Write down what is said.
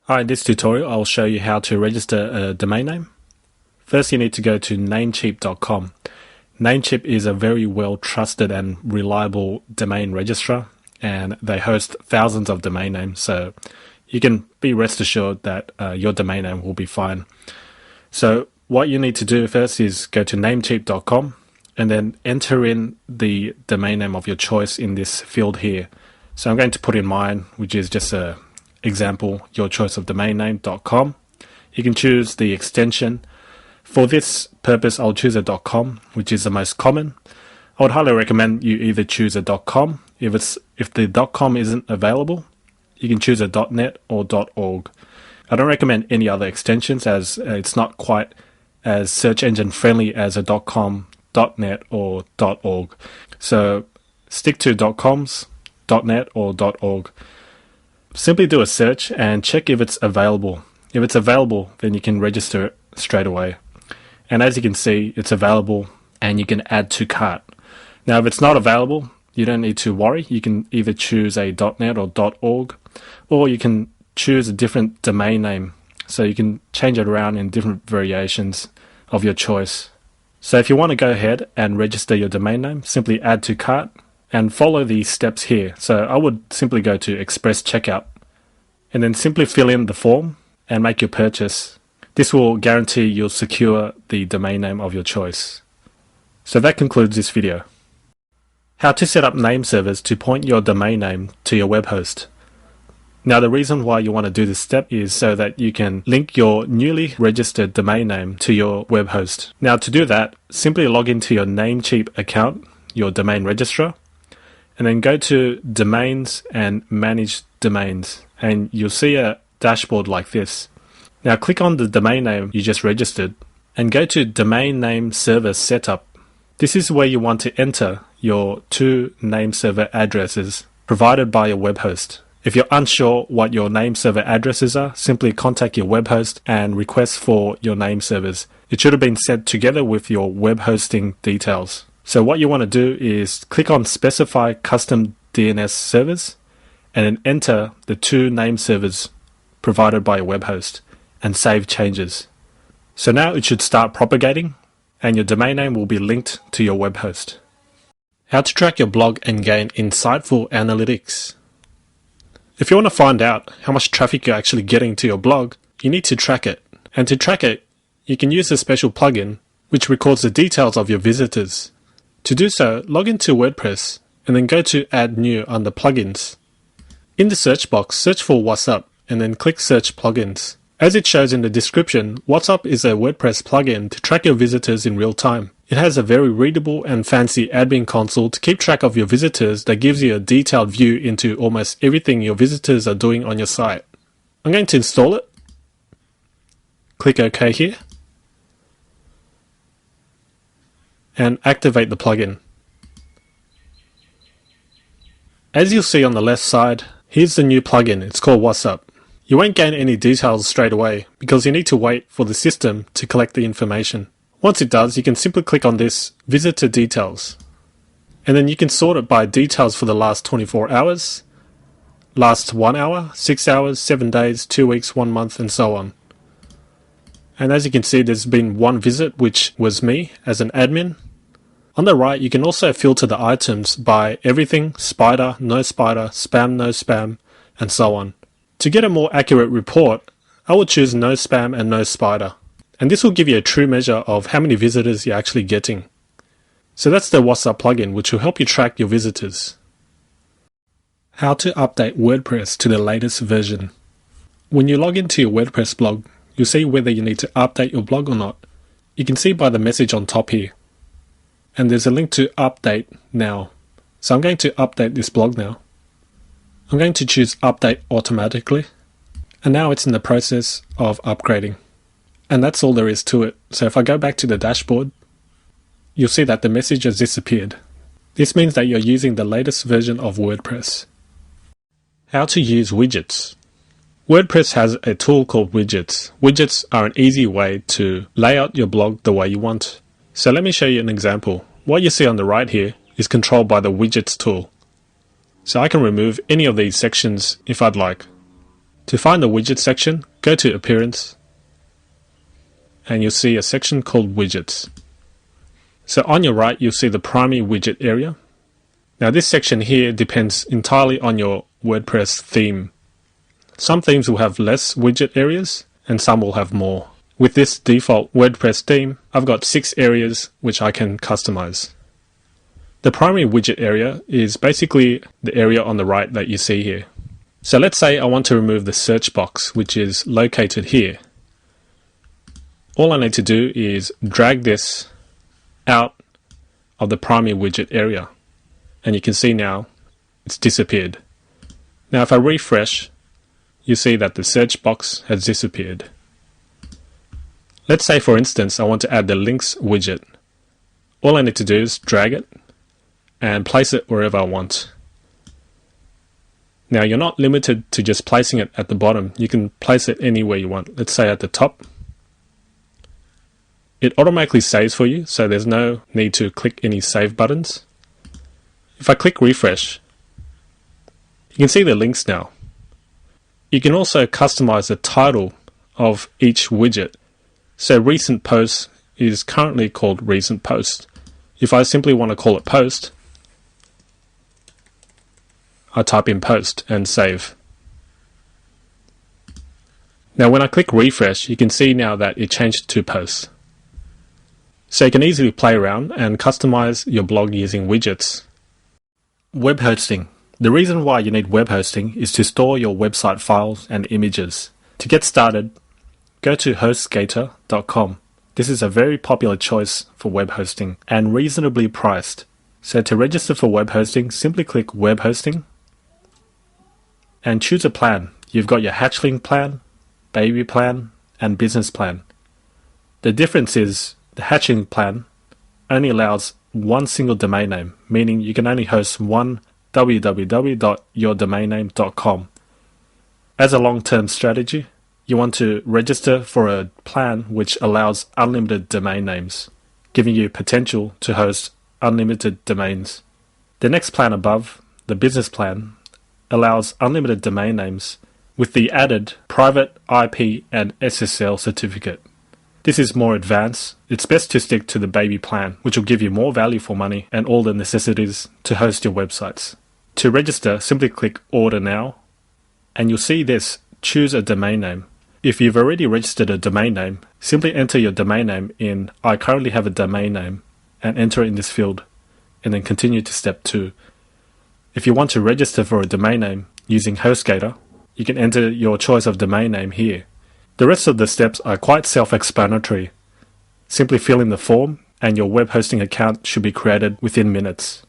Hi, in this tutorial I'll show you how to register a domain name. First you need to go to namecheap.com. Namecheap is a very well trusted and reliable domain registrar, and they host thousands of domain names, so you can be rest assured that your domain name will be fine. So what you need to do first is go to namecheap.com and then enter in the domain name of your choice in this field here. So I'm going to put in mine, which is just a example, your choice of domain name.com. You can choose the extension. For this purpose, I'll choose a .com, which is the most common. I would highly recommend you either choose a .com. If the .com isn't available, you can choose a .net or .org. I don't recommend any other extensions as it's not quite as search engine friendly as a .com, .net or .org. So stick to .coms, .net or .org. Simply do a search and check if it's available. If it's available, then you can register it straight away. And as you can see, it's available and you can add to cart. Now, if it's not available, you don't need to worry. You can either choose a .net or .org, or you can choose a different domain name. So you can change it around in different variations of your choice. So if you want to go ahead and register your domain name, simply add to cart and follow these steps here. So I would simply go to Express Checkout and then simply fill in the form and make your purchase. This will guarantee you'll secure the domain name of your choice. So that concludes this video. How to set up name servers to point your domain name to your web host. Now the reason why you want to do this step is so that you can link your newly registered domain name to your web host. Now to do that, simply log into your Namecheap account, your domain registrar, and then go to Domains and Manage Domains, and you'll see a dashboard like this. Now click on the domain name you just registered and go to Domain Name Server Setup. This is where you want to enter your two name server addresses provided by your web host. If you're unsure what your name server addresses are, simply contact your web host and request for your name servers. It should have been sent together with your web hosting details. So what you want to do is click on Specify Custom DNS Servers and then enter the two name servers provided by your web host and save changes. So now it should start propagating and your domain name will be linked to your web host. How to track your blog and gain insightful analytics. If you want to find out how much traffic you're actually getting to your blog, you need to track it. And to track it, you can use a special plugin which records the details of your visitors. To do so, log into WordPress and then go to Add New under Plugins. In the search box, search for WhatsUp and then click Search Plugins. As it shows in the description, WhatsUp is a WordPress plugin to track your visitors in real time. It has a very readable and fancy admin console to keep track of your visitors that gives you a detailed view into almost everything your visitors are doing on your site. I'm going to install it. Click OK here. And activate the plugin. As you'll see on the left side, here's the new plugin. It's called WhatsUp. You won't gain any details straight away because you need to wait for the system to collect the information. Once it does, you can simply click on this Visitor Details. And then you can sort it by details for the last 24 hours, last 1 hour, 6 hours, 7 days, 2 weeks, 1 month, and so on. And as you can see, there's been one visit, which was me as an admin. On the right, you can also filter the items by everything, spider, no spider, spam, no spam, and so on. To get a more accurate report, I would choose no spam and no spider. And this will give you a true measure of how many visitors you're actually getting. So that's the WhatsUp plugin, which will help you track your visitors. How to update WordPress to the latest version. When you log into your WordPress blog, you'll see whether you need to update your blog or not. You can see by the message on top here. And there's a link to update now. So I'm going to update this blog now. I'm going to choose update automatically. And now it's in the process of upgrading. And that's all there is to it. So if I go back to the dashboard, you'll see that the message has disappeared. This means that you're using the latest version of WordPress. How to use widgets. WordPress has a tool called widgets. Widgets are an easy way to lay out your blog the way you want. So let me show you an example. What you see on the right here is controlled by the widgets tool. So I can remove any of these sections if I'd like. To find the widget section, go to Appearance, and you'll see a section called Widgets. So on your right, you'll see the primary widget area. Now this section here depends entirely on your WordPress theme. Some themes will have less widget areas, and some will have more. With this default WordPress theme, I've got 6 areas which I can customize. The primary widget area is basically the area on the right that you see here. So let's say I want to remove the search box, which is located here. All I need to do is drag this out of the primary widget area. And you can see now it's disappeared. Now if I refresh, you see that the search box has disappeared. Let's say for instance I want to add the links widget. All I need to do is drag it and place it wherever I want. Now you're not limited to just placing it at the bottom. You can place it anywhere you want. Let's say at the top. It automatically saves for you, so there's no need to click any save buttons. If I click refresh, you can see the links now. You can also customize the title of each widget. So recent posts is currently called recent post. If I simply want to call it post, I type in post and save. Now when I click refresh, you can see now that it changed to posts. So you can easily play around and customize your blog using widgets. Web hosting. The reason why you need web hosting is to store your website files and images. To get started, go to hostgator.com. This is a very popular choice for web hosting and reasonably priced. So to register for web hosting, simply click web hosting and choose a plan. You've got your hatchling plan, baby plan, and business plan. The difference is the hatchling plan only allows one single domain name, meaning you can only host one www.yourdomainname.com. As a long-term strategy, you want to register for a plan which allows unlimited domain names, giving you potential to host unlimited domains. The next plan above, the business plan, allows unlimited domain names with the added private IP and SSL certificate. This is more advanced. It's best to stick to the baby plan, which will give you more value for money and all the necessities to host your websites. To register, simply click Order Now, and you'll see this, choose a domain name. If you've already registered a domain name, simply enter your domain name in I currently have a domain name and enter it in this field, and then continue to step 2. If you want to register for a domain name using HostGator, you can enter your choice of domain name here. The rest of the steps are quite self-explanatory. Simply fill in the form and your web hosting account should be created within minutes.